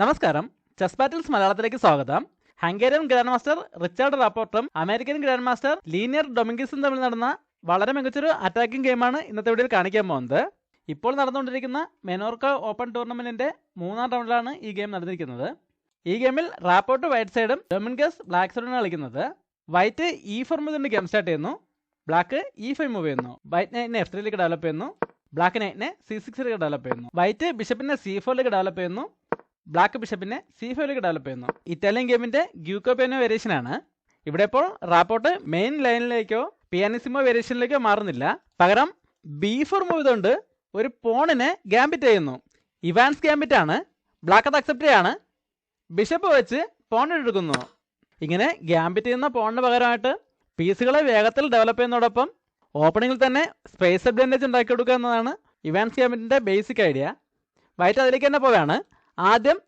നമസ്കാരം, chess battles മലയാളത്തിലേക്ക് സ്വാഗതം. ഹംഗേറിയൻ ഗ്രാൻഡ് മാസ്റ്റർ റിച്ചാർഡ് റാപ്പോർട്ടും അമേരിക്കൻ ഗ്രാൻഡ് മാസ്റ്റർ ലീനിയർ ഡൊമിങ്കിസും തമ്മിൽ നടന്ന വളരെ മികച്ചൊരു അറ്റാക്കിംഗ് ഗെയിമാണ് ഇന്നത്തെ വീഡിയോയിൽ കാണിക്കാൻ പോകുന്നത്. ഇപ്പോൾ നടന്നുകൊണ്ടിരിക്കുന്ന മെനോർക്ക ഓപ്പൺ ടൂർണമെന്റിന്റെ മൂന്നാം റൗണ്ടിലാണ് ഈ ഗെയിം നടന്നിരിക്കുന്നത്. ഈ ഗെയിമിൽ റാപ്പോർട്ട് വൈറ്റ് സൈഡും ഡൊമിൻഗസ് ബ്ലാക്ക് സൈഡും കളിക്കുന്നത്. വൈറ്റ് E4 മുതൽ ഗെയിം സ്റ്റാർട്ട് ചെയ്യുന്നു. ബ്ലാക്ക് E5 മൂവ് ചെയ്യുന്നു. വൈറ്റ് നൈറ്റിനെ F3ലേക്ക് ഡെവലപ്പ് ചെയ്യുന്നു. ബ്ലാക്ക് നൈറ്റിനെ C6ലേക്ക് ഡെവലപ്പ് ചെയ്യുന്നു. വൈറ്റ് ബിഷപ്പിനെ C4ലേക്ക് ഡെവലപ്പ് ചെയ്യുന്നു. ബ്ലാക്ക് ബിഷപ്പിനെ C5ലേക്ക് ഡെവലപ്പ് ചെയ്യുന്നു. ഇറ്റാലിയൻ ഗെയിമിന്റെ ഗ്യൂക്കോപേനോ വേരിയേഷൻ ആണ്. ഇവിടെ ഇപ്പോൾ റാപ്പോർട്ട് മെയിൻ ലൈനിലേക്കോ പിയാനിസിമോ വേരിയേഷനിലേക്കോ മാറുന്നില്ല. പകരം B4 മൂവ് ചെയ്തുകൊണ്ട് ഒരു പോണിനെ ഗാംബിറ്റ് ചെയ്യുന്നു. ഇവാൻസ് ഗാംബിറ്റ് ആണ്. ബ്ലാക്ക് അത് അക്സെപ്റ്റ് ചെയ്യാണ്. ബിഷപ്പ് വെച്ച് പോൺ എടുക്കുന്നു. ഇങ്ങനെ ഗാംബിറ്റ് ചെയ്യുന്ന പോണിന് പകരമായിട്ട് പീസുകളെ വേഗത്തിൽ ഡെവലപ്പ് ചെയ്യുന്നതോടൊപ്പം ഓപ്പണിങ്ങിൽ തന്നെ സ്പേസ് അഡ്വാൻറ്റേജ് ഉണ്ടാക്കി കൊടുക്കുക എന്നതാണ് ഇവാൻസ് ഗാംബിറ്റിന്റെ ബേസിക് ഐഡിയ. വൈറ്റ് അതിലേക്ക് തന്നെ പോവുകയാണ്. ആദ്യം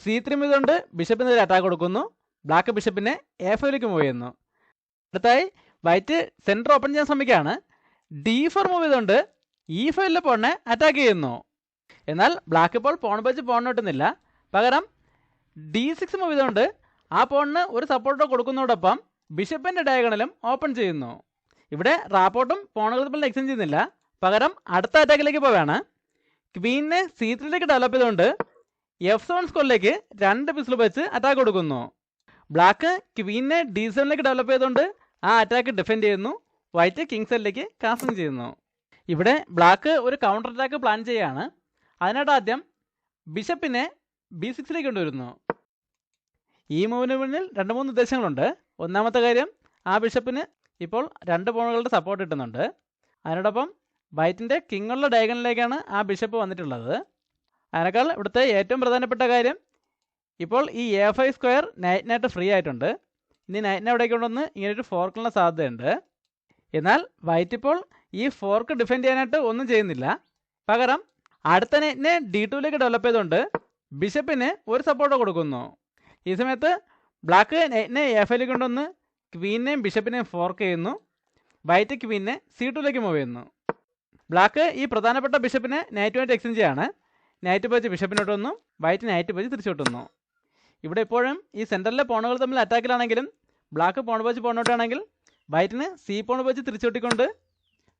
C3 ചെയ്തുകൊണ്ട് ബിഷപ്പിനെതിരെ അറ്റാക്ക് കൊടുക്കുന്നു. ബ്ലാക്ക് ബിഷപ്പിനെ A5ലേക്ക് മൂവ് ചെയ്യുന്നു. അടുത്തായി വൈറ്റ് സെൻറ്റർ ഓപ്പൺ ചെയ്യാൻ ശ്രമിക്കുകയാണ്. D4 മൂവ് ചെയ്തുകൊണ്ട് E5ലെ പോണിനെ അറ്റാക്ക് ചെയ്യുന്നു. എന്നാൽ ബ്ലാക്ക് ഇപ്പോൾ പോൺ വെച്ച് പോൺ കിട്ടുന്നില്ല. പകരം D6 മൂവ് ചെയ്തുകൊണ്ട് ആ പോണിന് ഒരു സപ്പോർട്ട് കൊടുക്കുന്നതോടൊപ്പം ബിഷപ്പിൻ്റെ ഡയഗണലും ഓപ്പൺ ചെയ്യുന്നു. ഇവിടെ റാപ്പോർട്ടും പോണുകൾ തമ്മിൽ എക്സ്ചേഞ്ച് ചെയ്യുന്നില്ല. പകരം അടുത്ത അറ്റാക്കിലേക്ക് പോവുകയാണ്. ക്വീനിനെ C3ലേക്ക് ഡെവലപ്പ് ചെയ്തുകൊണ്ട് F7 സ്കോറിലേക്ക് 2 പീസിൽ വെച്ച് അറ്റാക്ക് കൊടുക്കുന്നു. ബ്ലാക്ക് ക്വീനിനെ D7ലേക്ക് ഡെവലപ്പ് ചെയ്തുകൊണ്ട് ആ അറ്റാക്ക് ഡിഫെൻഡ് ചെയ്യുന്നു. വൈറ്റ് കിങ് സെല്ലിലേക്ക് കാസ്റ്റിംഗ് ചെയ്യുന്നു. ഇവിടെ ബ്ലാക്ക് ഒരു കൗണ്ടർ അറ്റാക്ക് പ്ലാൻ ചെയ്യുകയാണ്. അതിനായിട്ട് ആദ്യം ബിഷപ്പിനെ B6ലേക്ക് കൊണ്ടുവരുന്നു. ഈ മൂവിന് മുന്നിൽ 2-3 ഉദ്ദേശങ്ങളുണ്ട്. ഒന്നാമത്തെ കാര്യം, ആ ബിഷപ്പിന് ഇപ്പോൾ 2 പോണുകളുടെ സപ്പോർട്ട് കിട്ടുന്നുണ്ട്. അതിനോടൊപ്പം വൈറ്റിൻ്റെ കിങ്ങുള്ള ഡയഗണലിലേക്കാണ് ആ ബിഷപ്പ് വന്നിട്ടുള്ളത്. അതിനേക്കാൾ ഇവിടുത്തെ ഏറ്റവും പ്രധാനപ്പെട്ട കാര്യം, ഇപ്പോൾ ഈ A5 സ്ക്വയർ നൈറ്റിനായിട്ട് ഫ്രീ ആയിട്ടുണ്ട്. ഇനി നൈറ്റിനെ എവിടേക്ക് കൊണ്ടുവന്ന് ഇങ്ങനൊരു ഫോർക്കുള്ള സാധ്യതയുണ്ട്. എന്നാൽ വൈറ്റ് ഇപ്പോൾ ഈ ഫോർക്ക് ഡിഫെൻഡ് ചെയ്യാനായിട്ട് ഒന്നും ചെയ്യുന്നില്ല. പകരം അടുത്ത നൈറ്റിനെ D2ലേക്ക് ഡെവലപ്പ് ചെയ്തുകൊണ്ട് ബിഷപ്പിന് ഒരു സപ്പോർട്ട് കൊടുക്കുന്നു. ഈ സമയത്ത് ബ്ലാക്ക് നൈറ്റിനെ A5ലേക്ക് കൊണ്ടുവന്ന് ക്വീനെയും ബിഷപ്പിനെയും ഫോർക്ക് ചെയ്യുന്നു. വൈറ്റ് ക്വീനെ C2ലേക്ക് മൂവ് ചെയ്യുന്നു. ബ്ലാക്ക് ഈ പ്രധാനപ്പെട്ട ബിഷപ്പിനെ നൈറ്റുമായിട്ട് എക്സ്ചേഞ്ച് ചെയ്യാണ്. നൈറ്റ് വെച്ച് ബിഷപ്പിനോട്ട് വന്നു. വൈറ്റ് നൈറ്റ് വെച്ച് തിരിച്ചോട്ടുന്നു. ഇവിടെ ഇപ്പോഴും ഈ സെൻറ്ററിലെ പോണുകൾ തമ്മിൽ അറ്റാക്കിലാണെങ്കിലും ബ്ലാക്ക് പോൺ വെച്ച് പോണോട്ടാണെങ്കിൽ വൈറ്റിന് C പോൺ വെച്ച് തിരിച്ചോട്ടിക്കൊണ്ട്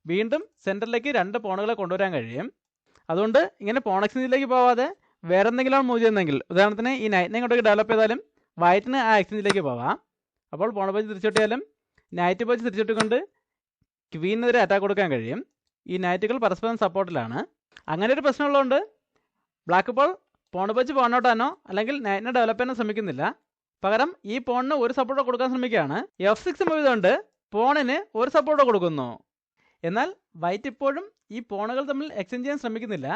വീണ്ടും സെൻറ്ററിലേക്ക് 2 പോണുകളെ കൊണ്ടുവരാൻ കഴിയും. അതുകൊണ്ട് ഇങ്ങനെ പോൺ എക്സ്ചേഞ്ചിലേക്ക് പോവാതെ വേറെ എന്തെങ്കിലും മൂവ് ചെയ്യുന്നെങ്കിൽ, ഉദാഹരണത്തിന് ഈ നൈറ്റിനെ ഇങ്ങോട്ടേക്ക് ഡെവലപ്പ് ചെയ്താലും വൈറ്റിന് ആ എക്സ്ചേഞ്ചിലേക്ക് പോവാം. അപ്പോൾ പോൺ വെച്ച് തിരിച്ചോട്ടിയാലും നൈറ്റ് വെച്ച് തിരിച്ചോട്ടിക്കൊണ്ട് ക്വീനെതിരെ അറ്റാക്ക് കൊടുക്കാൻ കഴിയും. ഈ നൈറ്റുകൾ പരസ്പരം സപ്പോർട്ടിലാണ്. അങ്ങനെ ഒരു പ്രശ്നമുള്ളതുകൊണ്ട് ബ്ലാക്ക് ഇപ്പോൾ പോൺ വെച്ച് പോണോട്ടാനോ അല്ലെങ്കിൽ നൈറ്റിനെ ഡെവലപ്പ് ചെയ്യാനോ ശ്രമിക്കുന്നില്ല. പകരം ഈ പോണിന് ഒരു സപ്പോർട്ട് കൊടുക്കാൻ ശ്രമിക്കുകയാണ്. F6 മൂവ് ചെയ്തുകൊണ്ട് പോണിന് ഒരു സപ്പോർട്ട് കൊടുക്കുന്നു. എന്നാൽ വൈറ്റ് ഇപ്പോഴും ഈ പോണുകൾ തമ്മിൽ എക്സ്ചേഞ്ച് ചെയ്യാൻ ശ്രമിക്കുന്നില്ല.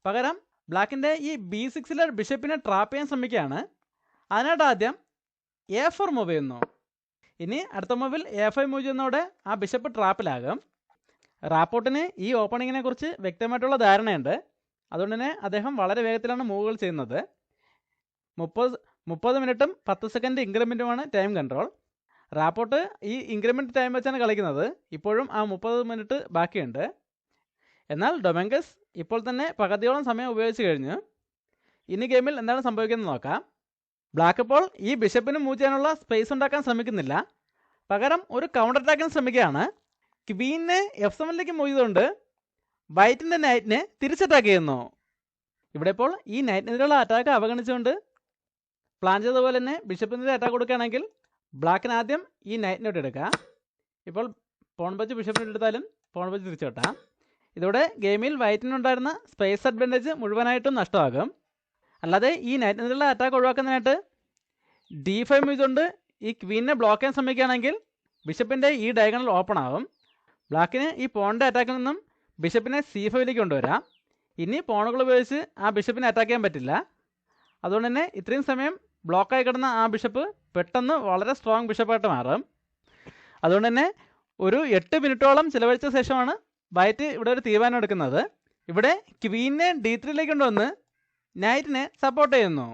പകരം ബ്ലാക്കിൻ്റെ ഈ B6ലെ ബിഷപ്പിനെ ട്രാപ്പ് ചെയ്യാൻ ശ്രമിക്കുകയാണ്. അതിനായിട്ട് ആദ്യം A4 മൂവ് ചെയ്യുന്നു. ഇനി അടുത്ത മൂവിൽ A5 മൂവ് ചെയ്യുന്നതോടെ ആ ബിഷപ്പ് ട്രാപ്പിലാകും. റാപ്പോർട്ടിന് ഈ ഓപ്പണിങ്ങിനെ കുറിച്ച് വ്യക്തമായിട്ടുള്ള ധാരണയുണ്ട്. അതുകൊണ്ട് തന്നെ അദ്ദേഹം വളരെ വേഗത്തിലാണ് മൂവുകൾ ചെയ്യുന്നത്. 30 മിനിറ്റും 10 സെക്കൻഡ് ഇൻക്രിമെൻറ്റുമാണ് ടൈം കൺട്രോൾ. റാപ്പോർട്ട് ഈ ഇൻക്രിമെൻറ്റ് ടൈം വെച്ചാണ് കളിക്കുന്നത്. ഇപ്പോഴും ആ 30 മിനിറ്റ് ബാക്കിയുണ്ട്. എന്നാൽ ഡൊമിങ്കസ് ഇപ്പോൾ തന്നെ പകുതിയോളം സമയം ഉപയോഗിച്ച് കഴിഞ്ഞു. ഇനി ഗെയിമിൽ എന്താണ് സംഭവിക്കുന്നത് നോക്കാം. ബ്ലാക്ക് ഇപ്പോൾ ഈ ബിഷപ്പിന് മൂവ് ചെയ്യാനുള്ള സ്പേസ് ഉണ്ടാക്കാൻ ശ്രമിക്കുന്നില്ല. പകരം ഒരു കൗണ്ടർ അറ്റാക്കിന് ശ്രമിക്കുകയാണ്. ക്വീനെ F7ലേക്ക് മൂവ് ചെയ്തുകൊണ്ട് വൈറ്റിൻ്റെ നൈറ്റിനെ തിരിച്ചറ്റാക്ക് ചെയ്യുന്നു. ഇവിടെ ഇപ്പോൾ ഈ നൈറ്റിനെതിരെയുള്ള അറ്റാക്ക് അവഗണിച്ചുകൊണ്ട് പ്ലാൻ ചെയ്തതുപോലെ തന്നെ ബിഷപ്പിനെതിരെ അറ്റാക്ക് കൊടുക്കുകയാണെങ്കിൽ ബ്ലാക്കിന് ആദ്യം ഈ നൈറ്റിനോട്ട് എടുക്കാം. ഇപ്പോൾ പോൺ വെച്ച് ബിഷപ്പിനോട്ട് എടുത്താലും പോൺ വെച്ച് തിരിച്ചോട്ടാം. ഇതോടെ ഗെയിമിൽ വൈറ്റിനുണ്ടായിരുന്ന സ്പേസ് അഡ്വാൻറ്റേജ് മുഴുവനായിട്ടും നഷ്ടമാകും. അല്ലാതെ ഈ നൈറ്റിനെതിരെയുള്ള അറ്റാക്ക് ഒഴിവാക്കുന്നതിനായിട്ട് D5 ചെയ്തുകൊണ്ട് ഈ ക്വീനെ ബ്ലോക്ക് ചെയ്യാൻ ശ്രമിക്കുകയാണെങ്കിൽ ബിഷപ്പിൻ്റെ ഈ ഡയഗണൽ ഓപ്പൺ ആകും. ബ്ലാക്കിന് ഈ പോണിൻ്റെ അറ്റാക്കിൽ നിന്നും ബിഷപ്പിനെ C5ലേക്ക് കൊണ്ടുവരാം. ഇനി പോണുകൾ ഉപയോഗിച്ച് ആ ബിഷപ്പിനെ അറ്റാക്ക് ചെയ്യാൻ പറ്റില്ല. അതുകൊണ്ട് തന്നെ ഇത്രയും സമയം ബ്ലോക്കായി കിടന്ന ആ ബിഷപ്പ് പെട്ടെന്ന് വളരെ സ്ട്രോങ് ബിഷപ്പായിട്ട് മാറും. അതുകൊണ്ട് തന്നെ ഒരു 8 മിനിറ്റോളം ചിലവഴിച്ച ശേഷമാണ് വൈറ്റ് ഇവിടെ ഒരു തീരുമാനം എടുക്കുന്നത്. ഇവിടെ ക്വീനെ D3ലേക്ക് കൊണ്ടുവന്ന് നൈറ്റിനെ സപ്പോർട്ട് ചെയ്യുന്നു.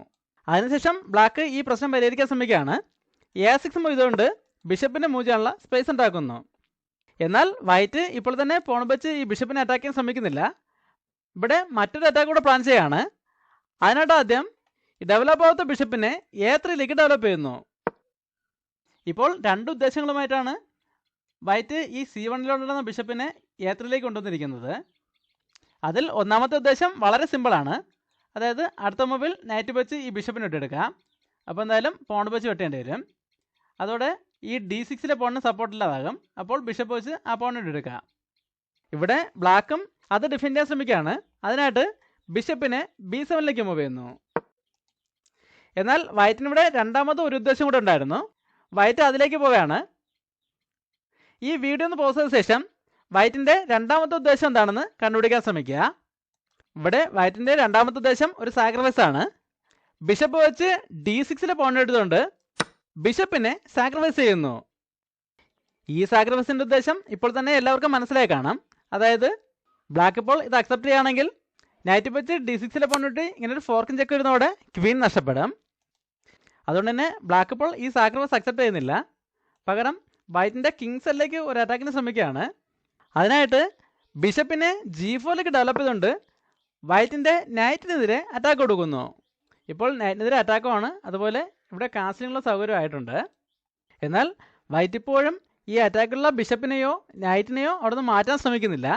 അതിനുശേഷം ബ്ലാക്ക് ഈ പ്രശ്നം പരിഹരിക്കാൻ ശ്രമിക്കുകയാണ്. A6 മൂവ് ചെയ്തുകൊണ്ട് ബിഷപ്പിനെ മൂവ് ചെയ്യാനുള്ള സ്പേസ് ഉണ്ടാക്കുന്നു. എന്നാൽ വൈറ്റ് ഇപ്പോൾ തന്നെ പോൺ വെച്ച് ഈ ബിഷപ്പിനെ അറ്റാക്ക് ചെയ്യാൻ ശ്രമിക്കുന്നില്ല. ഇവിടെ മറ്റൊരു അറ്റാക്ക് കൂടെ പ്ലാൻ ചെയ്യുകയാണ്. അതിനായിട്ട് ആദ്യം ഈ ഡെവലപ്പ് ആവാത്ത ബിഷപ്പിനെ A3യിലേക്ക് ഡെവലപ്പ് ചെയ്യുന്നു. ഇപ്പോൾ രണ്ട് ഉദ്ദേശങ്ങളുമായിട്ടാണ് വൈറ്റ് ഈ C1ലുണ്ടായിരുന്ന ബിഷപ്പിനെ A3യിലേക്ക് കൊണ്ടുവന്നിരിക്കുന്നത്. അതിൽ ഒന്നാമത്തെ ഉദ്ദേശം വളരെ സിമ്പിളാണ്. അതായത് അടുത്ത മൂവിൽ നൈറ്റ് വെച്ച് ഈ ബിഷപ്പിനെ ഇട്ടെടുക്കാം. അപ്പോൾ എന്തായാലും പോൺ വെച്ച് വെട്ടേണ്ടി വരും. അതോടെ ഈ D6ലെ പോണിന് സപ്പോർട്ടില്ലാതാകും. അപ്പോൾ ബിഷപ്പ് വെച്ച് ആ പോണിന് ഇട്ടെടുക്കാം. ഇവിടെ ബ്ലാക്കും അത് ഡിഫെൻഡ് ചെയ്യാൻ ശ്രമിക്കുകയാണ്. അതിനായിട്ട് ബിഷപ്പിനെ B7ലേക്ക് മൂവ് ചെയ്യുന്നു. എന്നാൽ വൈറ്റിനിവിടെ രണ്ടാമത് ഒരു ഉദ്ദേശം കൂടെ ഉണ്ടായിരുന്നു. വൈറ്റ് അതിലേക്ക് പോവുകയാണ്. ഈ വീഡിയോ ഒന്ന് പോസ് ചെയ്ത ശേഷം വൈറ്റിൻ്റെ രണ്ടാമത്തെ ഉദ്ദേശം എന്താണെന്ന് കണ്ടുപിടിക്കാൻ ശ്രമിക്കുക. ഇവിടെ വൈറ്റിൻ്റെ രണ്ടാമത്തെ ഉദ്ദേശം ഒരു സാക്രിഫൈസ് ആണ്. ബിഷപ്പ് വെച്ച് D6ലെ പോൺ എടുത്തുകൊണ്ട് ബിഷപ്പിനെ സാക്രിഫൈസ് ചെയ്യുന്നു. ഈ സാക്രിഫൈസിൻ്റെ ഉദ്ദേശം ഇപ്പോൾ തന്നെ എല്ലാവർക്കും മനസ്സിലായി കാണാം. അതായത് ബ്ലാക്ക് ഇപ്പോൾ ഇത് അക്സെപ്റ്റ് ചെയ്യുകയാണെങ്കിൽ നൈറ്റ് വെച്ച് D6ലെ പോൺ ഇട്ട് ഇങ്ങനെ ഒരു ഫോർക്കിൻ ചെക്ക് വരുന്നതോടെ ക്വീൻ നഷ്ടപ്പെടും. അതുകൊണ്ട് തന്നെ ബ്ലാക്ക് ഇപ്പോൾ ഈ സാക്രിഫൈസ് അക്സെപ്റ്റ് ചെയ്യുന്നില്ല. പകരം വൈറ്റിൻ്റെ കിങ് സെല്ലിലേക്ക് ഒരു അറ്റാക്കിന് ശ്രമിക്കുകയാണ്. അതിനായിട്ട് ബിഷപ്പിനെ G4ലേക്ക് ഡെവലപ്പ് ചെയ്തുകൊണ്ട് വൈറ്റിൻ്റെ നൈറ്റിനെതിരെ അറ്റാക്ക് കൊടുക്കുന്നു. ഇപ്പോൾ നൈറ്റിനെതിരെ അറ്റാക്കുമാണ്. അതുപോലെ ഇവിടെ കാസ്റ്റിനുള്ള സൗകര്യമായിട്ടുണ്ട്. എന്നാൽ വൈറ്റ് ഇപ്പോഴും ഈ അറ്റാക്കുള്ള ബിഷപ്പിനെയോ നൈറ്റിനെയോ അവിടെ നിന്ന് മാറ്റാൻ ശ്രമിക്കുന്നില്ല.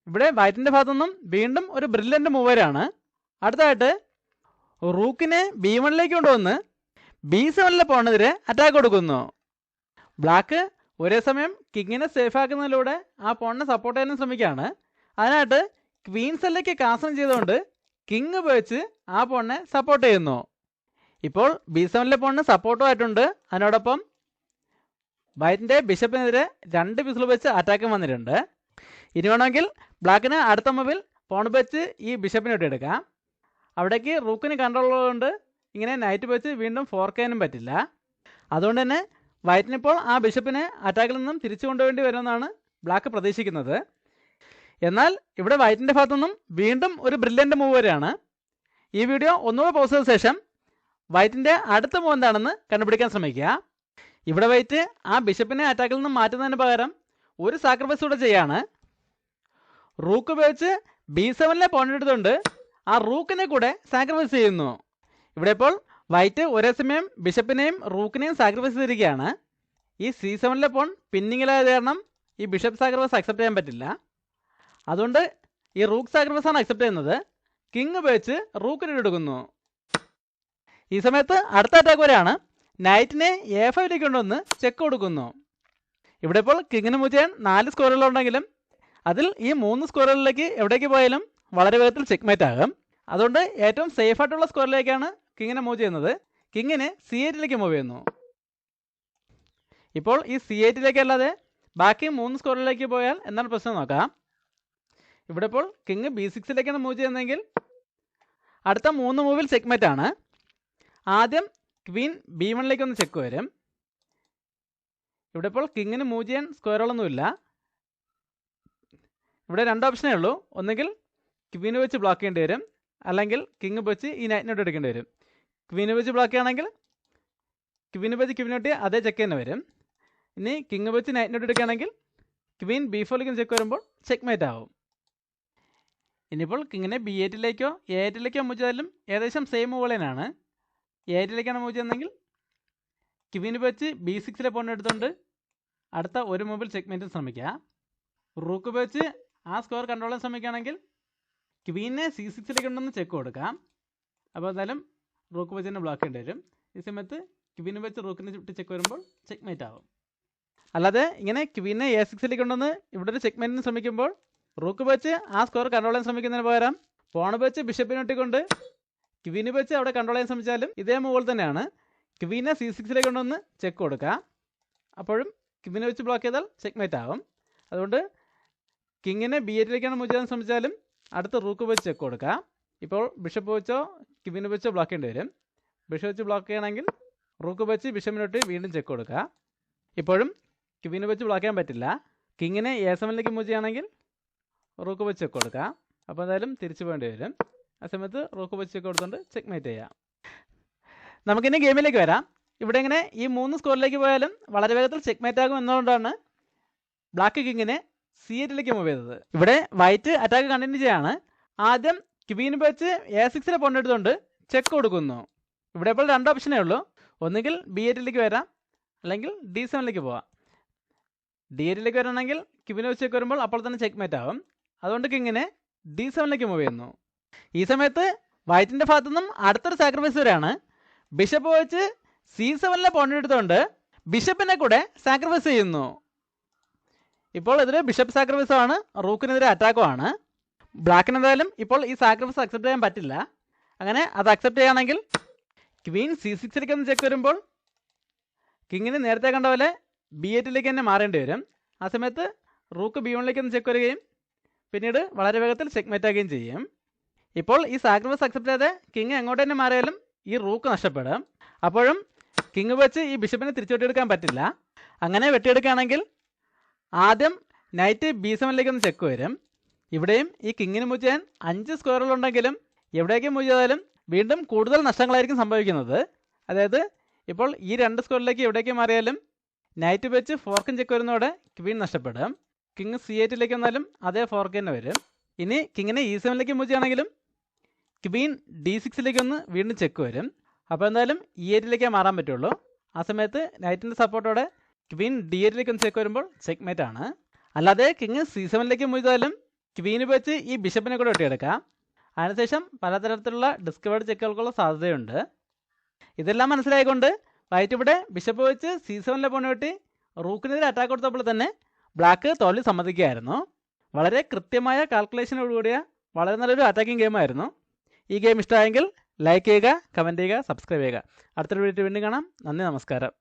ഇവിടെ വൈറ്റിൻ്റെ ഭാഗത്തുനിന്നും വീണ്ടും ഒരു ബ്രില്യൻ്റ് മൂവരാണ്. അടുത്തായിട്ട് റൂക്കിനെ B1ലേക്ക് കൊണ്ടുവന്ന് B7ലെ പോണിനെതിരെ അറ്റാക്ക് കൊടുക്കുന്നു. ബ്ലാക്ക് ഒരേ സമയം കിങ്ങിനെ സേഫ് ആക്കുന്നതിലൂടെ ആ പോണിനെ സപ്പോർട്ട് ചെയ്യാനും ശ്രമിക്കുകയാണ്. അതിനായിട്ട് ക്വീൻ സെല്ലിലേക്ക് കാസൻ ചെയ്തുകൊണ്ട് കിങ് ഉപയോഗിച്ച് ആ പോണിനെ സപ്പോർട്ട് ചെയ്യുന്നു. ഇപ്പോൾ B7ലെ പോണിന് സപ്പോർട്ടുമായിട്ടുണ്ട്. അതിനോടൊപ്പം വൈറ്റിൻ്റെ ബിഷപ്പിനെതിരെ 2 പിസിൽ വെച്ച് അറ്റാക്കും വന്നിട്ടുണ്ട്. ഇനി വേണമെങ്കിൽ ബ്ലാക്കിന് അടുത്ത മൂവിൽ പോൺ വെച്ച് ഈ ബിഷപ്പിനെ ഇട്ടെടുക്കാം. അവിടേക്ക് റൂക്കിന് കൺട്രോൾ ഉള്ളതുകൊണ്ട് ഇങ്ങനെ നൈറ്റ് വെച്ച് വീണ്ടും ഫോർക്ക് ചെയ്യാനും പറ്റില്ല. അതുകൊണ്ട് തന്നെ വൈറ്റിനിപ്പോൾ ആ ബിഷപ്പിനെ അറ്റാക്കിൽ നിന്നും തിരിച്ചു കൊണ്ടുപോകേണ്ടി വരുമെന്നാണ് ബ്ലാക്ക് പ്രതീക്ഷിക്കുന്നത്. എന്നാൽ ഇവിടെ വൈറ്റിൻ്റെ ഭാഗത്തുനിന്നും വീണ്ടും ഒരു ബ്രില്യൻ്റ് മൂവ് വരെയാണ്. ഈ വീഡിയോ ഒന്നുകൂടെ പോസ് ചെയ്ത ശേഷം വൈറ്റിൻ്റെ അടുത്ത മൂവ് എന്താണെന്ന് കണ്ടുപിടിക്കാൻ ശ്രമിക്കുക. ഇവിടെ വൈറ്റ് ആ ബിഷപ്പിനെ അറ്റാക്കിൽ നിന്നും മാറ്റുന്നതിന് പകരം ഒരു സാക്രിഫൈസ് കൂടെ ചെയ്യാണ്. റൂക്ക് ഉപയോഗിച്ച് B7ലെ പോൺ എടുത്തുകൊണ്ട് ആ റൂക്കിനെ കൂടെ സാക്രിഫൈസ് ചെയ്യുന്നു. ഇവിടെ ഇപ്പോൾ വൈറ്റ് ഒരേ സമയം ബിഷപ്പിനെയും റൂക്കിനെയും സാക്രിഫൈസ് ചെയ്തിരിക്കുകയാണ്. ഈ C7ലെ പോൺ പിന്നിങ്ങിലായത് കാരണം ഈ ബിഷപ്പ് സാക്രിഫൈസ് അക്സെപ്റ്റ് ചെയ്യാൻ പറ്റില്ല. അതുകൊണ്ട് ഈ റൂക്ക് സാക്രിഫൈസ് ആണ് അക്സെപ്റ്റ് ചെയ്യുന്നത്. കിങ് ഉപയോഗിച്ച് റൂക്കിനെ എടുക്കുന്നു. ഈ സമയത്ത് അടുത്ത അറ്റാക്ക് വരെയാണ്. നൈറ്റിനെ A5ലേക്ക് കൊണ്ടുവന്ന് ചെക്ക് കൊടുക്കുന്നു. ഇവിടെ ഇപ്പോൾ കിങ്ങിന് മൂവ് ചെയ്യാൻ 4 സ്കോറുകളുണ്ടെങ്കിലും അതിൽ ഈ 3 സ്കോറുകളിലേക്ക് എവിടേക്ക് പോയാലും വളരെ വേഗത്തിൽ ചെക്ക്മേറ്റ് ആകും. അതുകൊണ്ട് ഏറ്റവും സേഫ് ആയിട്ടുള്ള സ്കോറിലേക്കാണ് കിങ്ങിനെ മൂവ് ചെയ്യുന്നത്. കിങ്ങിന് C8ലേക്ക് മൂവ് ചെയ്യുന്നു. ഇപ്പോൾ ഈ C8ലേക്ക് അല്ലാതെ ബാക്കി 3 സ്കോറിലേക്ക് പോയാൽ എന്താണ് പ്രശ്നം നോക്കാം. ഇവിടെ ഇപ്പോൾ കിങ് B6ലേക്കാണ് മൂവ് ചെയ്യുന്നതെങ്കിൽ അടുത്ത 3 മൂവിൽ ചെക്ക്മേറ്റ് ആണ്. ആദ്യം ക്വീൻ B1ലേക്ക് ഒന്ന് ചെക്ക് വരും. ഇവിടെ ഇപ്പോൾ കിങ്ങിന് മൂവ് ചെയ്യാൻ സ്ക്വയറുകളൊന്നുമില്ല. ഇവിടെ 2 ഓപ്ഷനേ ഉള്ളൂ. ഒന്നുകിൽ ക്വീന് വെച്ച് ബ്ലോക്ക് ചെയ്യേണ്ടി വരും, അല്ലെങ്കിൽ കിങ് വെച്ച് ഈ നൈറ്റിനോട്ട് എടുക്കേണ്ടി വരും. ക്വീന് വെച്ച് ബ്ലോക്ക് ചെയ്യുകയാണെങ്കിൽ ക്വീന് വെച്ച് ക്വീനോട്ട് അതേ ചെക്ക് തന്നെ വരും. ഇനി കിങ് വെച്ച് നൈറ്റിനോട്ട് എടുക്കുകയാണെങ്കിൽ ക്വീൻ B4ലേക്ക് ചെക്ക് വരുമ്പോൾ ചെക്ക്മേറ്റ് ആവും. ഇനിയിപ്പോൾ കിങ്ങിനെ B8ലേക്കോ A8ലേക്കോ മൂവ് ചെയ്താലും ഏകദേശം സെയിം മൂവ് തന്നെയാണ്. A8ലേക്കാണ് മൂവ് ചെയ്യുന്നതെങ്കിൽ ക്വീന് വെച്ച് B6ലെ പോൺ എടുത്തുകൊണ്ട് അടുത്ത ഒരു മൂവിൽ ചെക്ക്മേറ്റിന് ശ്രമിക്കുക. റൂക്ക് വെച്ച് ആ സ്കോർ കൺട്രോൾ ചെയ്യാൻ ശ്രമിക്കുകയാണെങ്കിൽ ക്വീനെ C6ലേക്ക് കൊണ്ടൊന്ന് ചെക്ക് കൊടുക്കാം. അപ്പോൾ എന്തായാലും റൂക്ക് വെച്ച് തന്നെ ബ്ലോക്ക് ചെയ്യേണ്ടി വരും. ഈ സമയത്ത് ക്വീന് വെച്ച് റൂക്കിനെ ചുറ്റി ചെക്ക് വരുമ്പോൾ ചെക്ക്മേറ്റ് ആവും. അല്ലാതെ ഇങ്ങനെ ക്വീനെ A6ലേക്ക് കൊണ്ടൊന്ന് ഇവിടെ ഒരു ചെക്ക്മേറ്റിന് ശ്രമിക്കുമ്പോൾ റൂക്ക് വെച്ച് ആ സ്കോർ കൺട്രോൾ ചെയ്യാൻ ശ്രമിക്കുന്നതിന് പകരം പോൺ വെച്ച് ബിഷപ്പിനെ ഇട്ടിക്കൊണ്ട് ക്വീന് വെച്ച് അവിടെ കൺട്രോൾ ചെയ്യാൻ ശ്രമിച്ചാലും ഇതേ മൂവ് തന്നെയാണ്. ക്വീനെ C6ലേക്ക് കൊണ്ടൊന്ന് ചെക്ക് കൊടുക്കാം. അപ്പോഴും ക്വീനെ വെച്ച് ബ്ലോക്ക് ചെയ്താൽ ചെക്ക്മേറ്റ് ആവും. അതുകൊണ്ട് കിങ്ങിനെ B8ലേക്കാണ് മൂവ് ചെയ്യാൻ ശ്രമിച്ചാലും അടുത്ത് റൂക്ക് വെച്ച് ചെക്ക് കൊടുക്കാം. ഇപ്പോൾ ബിഷപ്പ് വെച്ചോ ക്വീന് വെച്ചോ ബ്ലോക്ക് ചെയ്യേണ്ടി വരും. ബിഷപ്പ് വെച്ച് ബ്ലോക്ക് ചെയ്യണമെങ്കിൽ റൂക്ക് വെച്ച് ബിഷപ്പിനോട്ട് വീണ്ടും ചെക്ക് കൊടുക്കുക. ഇപ്പോഴും ക്വീന് വെച്ച് ബ്ലോക്ക് ചെയ്യാൻ പറ്റില്ല. കിങ്ങിനെ A7ലേക്ക് മൂവ് ചെയ്യുകയാണെങ്കിൽ റൂക്ക് വെച്ച് ചെക്ക് കൊടുക്കാം. അപ്പോൾ എന്തായാലും തിരിച്ചു പോകേണ്ടി വരും. ആ സമയത്ത് റൂക്ക് വെച്ച് ചെക്ക് കൊടുത്തുകൊണ്ട് ചെക്ക്മേറ്റ് ചെയ്യാം. നമുക്കിനി ഗെയിമിലേക്ക് വരാം. ഇവിടെ ഇങ്ങനെ ഈ 3 സ്കോറിലേക്ക് പോയാലും വളരെ വേഗത്തിൽ ചെക്ക്മേറ്റ് ആകും എന്നതുകൊണ്ടാണ് ബ്ലാക്ക് കിങ്ങിനെ C8ലേക്ക് മൂവ് ചെയ്തത്. ഇവിടെ വൈറ്റ് അറ്റാക്ക് കണ്ടിന്യൂ ചെയ്യാണ്. ആദ്യം ക്വീൻ വെച്ച് A6ലെ പോൺ എടുത്തുകൊണ്ട് ചെക്ക് കൊടുക്കുന്നു. ഇവിടെ ഇപ്പോൾ 2 ഓപ്ഷനേ ഉള്ളൂ. ഒന്നുകിൽ B8ലേക്ക് വരാം, അല്ലെങ്കിൽ D7ലേക്ക് പോവാം. D8ലേക്ക് വരണമെങ്കിൽ ക്യൂവിനെ വെച്ച് ചെക്ക് വരുമ്പോൾ അപ്പോൾ തന്നെ ചെക്ക് മേറ്റ് ആവും. അതുകൊണ്ട് കിങ്ങിനെ D7ലേക്ക് മൂവ് ചെയ്യുന്നു. ഈ സമയത്ത് വൈറ്റിൻ്റെ ഭാഗത്തു നിന്നും അടുത്തൊരു സാക്രിഫൈസ് വരെയാണ്. ബിഷപ്പ് വെച്ച് C7ലെ പോയിന്റ് എടുത്തുകൊണ്ട് ബിഷപ്പിനെ കൂടെ സാക്രിഫൈസ് ചെയ്യുന്നു. ഇപ്പോൾ ഇതിൽ ബിഷപ്പ് സാക്രിഫൈസുമാണ്, റൂക്കിനെതിരെ അറ്റാക്കുമാണ്. ബ്ലാക്കിന് എന്തായാലും ഇപ്പോൾ ഈ സാക്രിഫൈസ് അക്സെപ്റ്റ് ചെയ്യാൻ പറ്റില്ല. അങ്ങനെ അത് അക്സെപ്റ്റ് ചെയ്യുകയാണെങ്കിൽ ക്വീൻ C6ലേക്ക് ഒന്ന് ചെക്ക് വരുമ്പോൾ കിങ്ങിന് നേരത്തെ കണ്ട പോലെ B8ലേക്ക് തന്നെ മാറേണ്ടി വരും. ആ സമയത്ത് റൂക്ക് B1ലേക്ക് ഒന്ന് ചെക്ക് വരികയും പിന്നീട് വളരെ വേഗത്തിൽ ചെക്ക്മേറ്റ് ആകുകയും ചെയ്യും. ഇപ്പോൾ ഈ സാക്രിഫൈസ് അക്സെപ്റ്റ് ചെയ്ത് കിങ് എങ്ങോട്ട് തന്നെ മാറിയാലും ഈ റൂക്ക് നഷ്ടപ്പെടും. അപ്പോഴും കിങ് വെച്ച് ഈ ബിഷപ്പിനെ തിരിച്ചു വെട്ടിയെടുക്കാൻ പറ്റില്ല. അങ്ങനെ വെട്ടിയെടുക്കുകയാണെങ്കിൽ ആദ്യം നൈറ്റ് B7ലേക്ക് ഒന്ന് ചെക്ക് വരും. ഇവിടെയും ഈ കിങ്ങിന് മൂവ് ചെയ്യാൻ 5 സ്ക്വയറുകളുണ്ടെങ്കിലും എവിടേക്ക് മൂവ് ചെയ്താലും വീണ്ടും കൂടുതൽ നഷ്ടങ്ങളായിരിക്കും സംഭവിക്കുന്നത്. അതായത് ഇപ്പോൾ ഈ 2 സ്ക്വയറിലേക്ക് എവിടേക്ക് മാറിയാലും നൈറ്റ് വെച്ച് ഫോർക്കും ചെക്ക് വരുന്നതോടെ ക്വീൻ നഷ്ടപ്പെടും. കിങ് C8ലേക്ക് വന്നാലും അതേ ഫോർക്ക് തന്നെ വരും. ഇനി കിങ്ങിനെ E7ലേക്ക് മൂവ് ചെയ്യുകയാണെങ്കിലും ക്വീൻ D6ലേക്ക് ഒന്ന് വീണ്ടും ചെക്ക് വരും. അപ്പോൾ എന്തായാലും E8ലേക്കേ മാറാൻ പറ്റുള്ളൂ. ആ സമയത്ത് നൈറ്റിൻ്റെ സപ്പോർട്ടോടെ ക്വീൻ D8ലേക്ക് ഒന്ന് ചെക്ക് വരുമ്പോൾ ചെക്ക് മേറ്റ് ആണ്. അല്ലാതെ കിങ് C7ലേക്ക് മൂവ് ചെയ്താലും ക്വീന് വെച്ച് ഈ ബിഷപ്പിനെ കൂടെ വെട്ടിയെടുക്കാം. അതിനുശേഷം പലതരത്തിലുള്ള ഡിസ്കവേർഡ് ചെക്കുകൾക്കുള്ള സാധ്യതയുണ്ട്. ഇതെല്ലാം മനസ്സിലായിക്കൊണ്ട് വൈറ്റ് ഇവിടെ ബിഷപ്പ് വെച്ച് C7ലെ പോയിന്റ് വെട്ടി റൂക്കിനെതിരെ അറ്റാക്ക് കൊടുത്തപ്പോൾ തന്നെ ബ്ലാക്ക് തോൽവി സമ്മതിക്കുകയായിരുന്നു. വളരെ കൃത്യമായ കാൽക്കുലേഷനോടുകൂടിയ വളരെ നല്ലൊരു അറ്റാക്കിംഗ് ഗെയിമായിരുന്നു. ഈ ഗെയിം ഇഷ്ടമായെങ്കിൽ ലൈക്ക് ചെയ്യുക, കമൻറ്റ് ചെയ്യുക, സബ്സ്ക്രൈബ് ചെയ്യുക. അടുത്തൊരു വീഡിയോ വീണ്ടും കാണാം. നന്ദി, നമസ്കാരം.